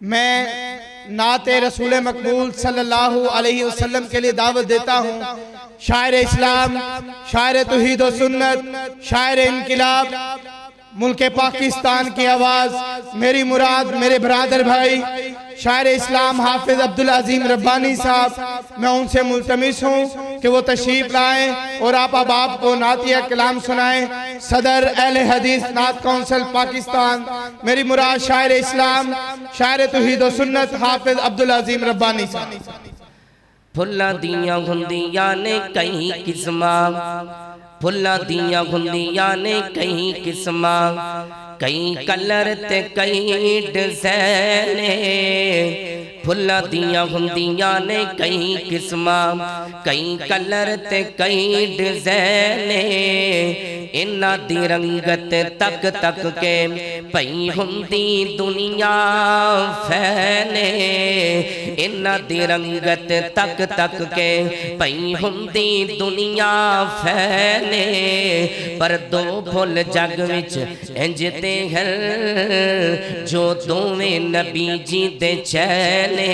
میں نعت رسول مقبول صلی اللہ علیہ وسلم کے لیے دعوت دیتا ہوں۔ شاعر اسلام، شاعر توحید و سنت، شاعر انقلاب، ملک پاکستان کی آواز، میری مراد میرے برادر بھائی شاعر اسلام حافظ عبدالعظیم ربانی صاحب، میں ان سے ملتمس ہوں کہ وہ تشریف لائیں اور آپ کو نعتیہ کلام سنائیں۔ صدر اہل حدیث نعت کونسل پاکستان، میری مراد شاعر اسلام، شاعر توحید و سنت حافظ عبدالعظیم ربانی صاحب۔ پھلاں دیاں گھندیاں نے کئی قسماں، پھلاں دیاں گھندیاں نے کئی قسماں، کئی کلر تے کئی ڈیزائن، پھلاں دیاں گھندیاں نے کئی قسماں، کئی کلر تے کئی ڈیزائن، انہاں دی رنگت تک تک کے پئی ہوندی دنیا پھیلے، انہاں دی رنگت تک تک کے پئی ہوندی دنیا پھیلے، پر دو پھل جگ وچ انج تے ہر جو دوویں نبی جی دے چیلے،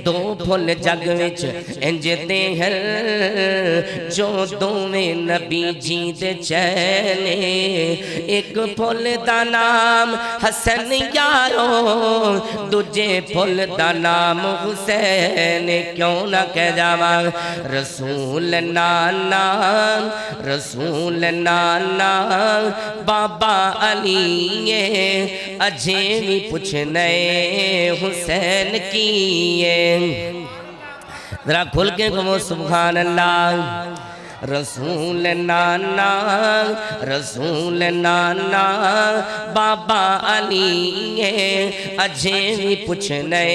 دو پھل جگ وچ انج تے ہر جو دوویں نبی جی دے چیلے، ایک پھل دا نام حسن یارو، دوجے پھل دا نام حسین، کیوں نہ کہہ جاواں رسول نانا، رسول نانا بابا علی، اجے بھی پوچھنے حسین کیے، ذرا کھل کے کہو سبحان اللہ۔ رسول نانا، رسول نانا بابا علی، اجے بھی پوچھنے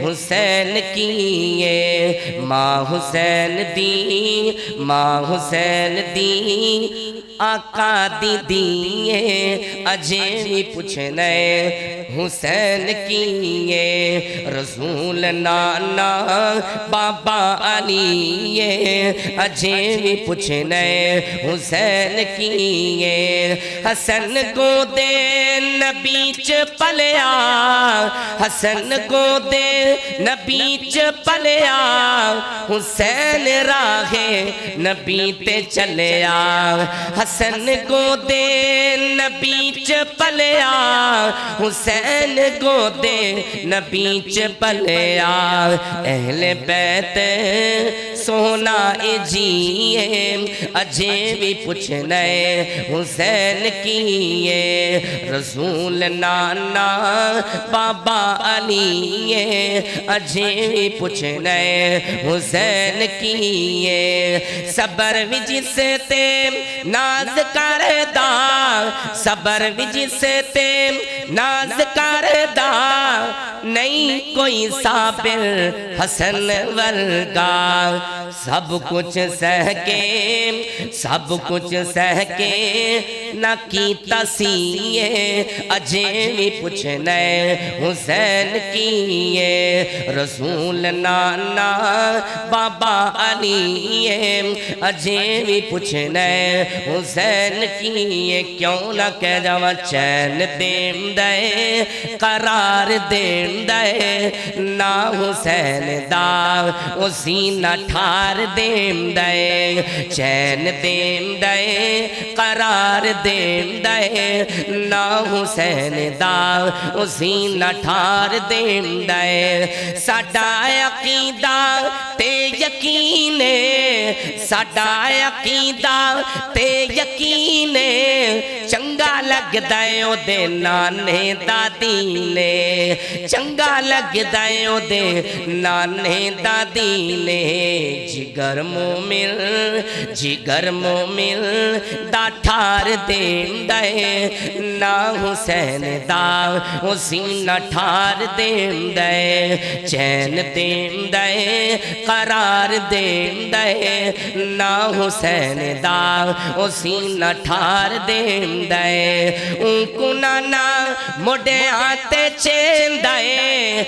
حسین کیے، ماں حسین دی، ماں حسین دی آقا دی دیئے، اجے بھی پوچھنے حسین کیے، رسول نانا بابا علی، اجے بھی پوچھنے حسین کیے، حسن کو دے نبی چ پلیا، حسن کو دے نبی چ پلیا، حسین راہ نبی تے چلیا، حسن کو دے نبی چ پلیا، حسین کو دے نبی چ پلیا، اہل بیت سونا جیے، اجے بھی پوچھنے حسین کیے، رسول نانا بابا علی، اجے بھی پوچھنے حسین کیے، صبر بھی جس تے ناز کردہ، صبر بھی جس تے ناز کردہ، نہیں کوئی صابر حسن ورگا، سب کچھ سہ کے، سب کچھ سہ کے نہ کیتا سیے، اجے بھی پوچھنے حسین کیے، رسول نانا بابا علی، اجے بھی پوچھنے حسین کیے، کیوں نہ کہہ جاواں چین دین دے قرار دین دے نا حسین دا، اسی نہ ٹھار دین دے چین دین دے قرار دین دے نا حسین دا، اسی نہ ٹھار دین دے، ساڈا عقیدہ تے یقین، ساڈا عقیدہ تے یقین، چنگا لگدا ہے او دے نانے دادی نے، چنگا لگدا ہے او دے نانے دادی نے، جگر مومن، جگر مومن دا ٹھار دین دے نا حسین دا، اسی نہ ٹھار دین دے چین دین دے قرار دین دے نا حسین دا، اسی نہ ٹھار دین دے، ان کو نانا موڈے آتے چیندائے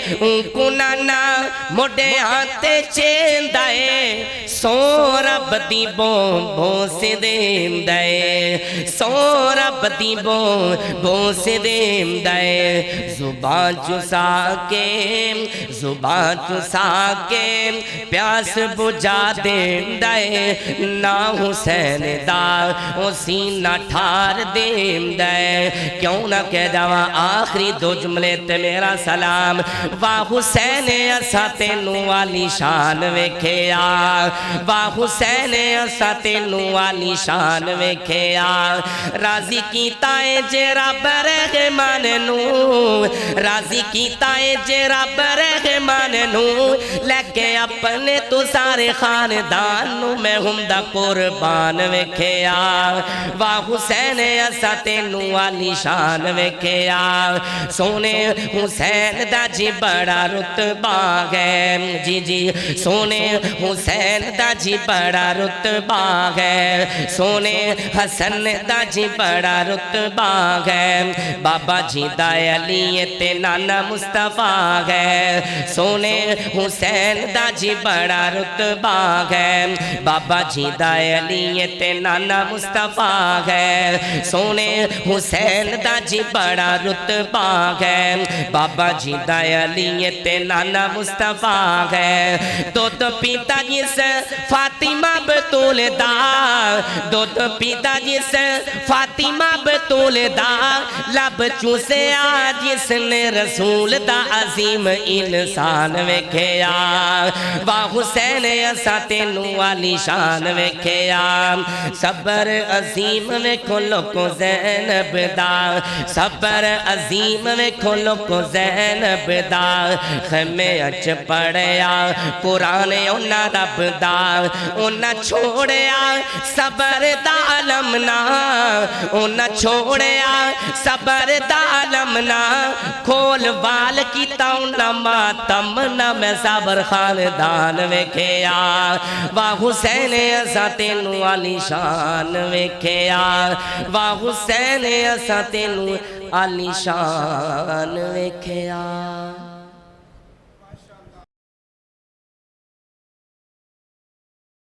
کو نانا موڈے آتے چیندائے سو رب دی بو سے دیندائے سو رب دی بو سے دیندائے زبان چسا کے پیاس بجھا دیندائے نا حسین دا او سینہ ٹھار دیندائے کیوں نہ کہہ جاواں آخری دو جملے تے میرا سلام واہ حسین اسا تینوں والی شان ویکھیا واہ حسین اسا تینوں والی شان ویکھیا راضی کیتا اے جے رب رحمان نو راضی کیتا اے جے رب رحمان نو لے کے اپنے تو سارے خاندان نو میں ہمدا قربان ویکھیا واہ حسین اسا تینوں والی شان ویکھیا سونے حسین دا جی بڑا رتبہ ہے جی جی سونے حسین دا جی بڑا رتبہ ہے سونے حسن دا جی بڑا رتبہ ہے بابا جی دا علی تے نانا مصطفیٰ ہے سونے حسین دا جی بڑا رتبہ ہے بابا جی دا علی تے نانا مصطفیٰ ہے سونے حسین دا جی بڑا رتبہ ہے بابا جی دا علی تے نانا مصطفیٰ ہے دودھ پیتا جس فاطمہ بطول دا دودھ پیتا جس فاطمہ بطول دا لب چوسے جس نے رسول دا عظیم انسان ویکھیا واہ حسین اسا تینوں والی شان ویکھیا صبر عظیم ویکھو لوکو زینب دا صبر عظیم ویکھو لوکو زینب دا خیمے اچ پڑیا قرآن اونا رب دا اونا چھوڑیا صبر دا علمنا اونا چھوڑیا صبر دا علمنا کھول وال کیتا اونا ماتمنا میں صبر خاندان ویکھیا واہ حسین اسا تینوں والی شان ویکھیا واہ حسین اسا تینوں والی شان ویکھیا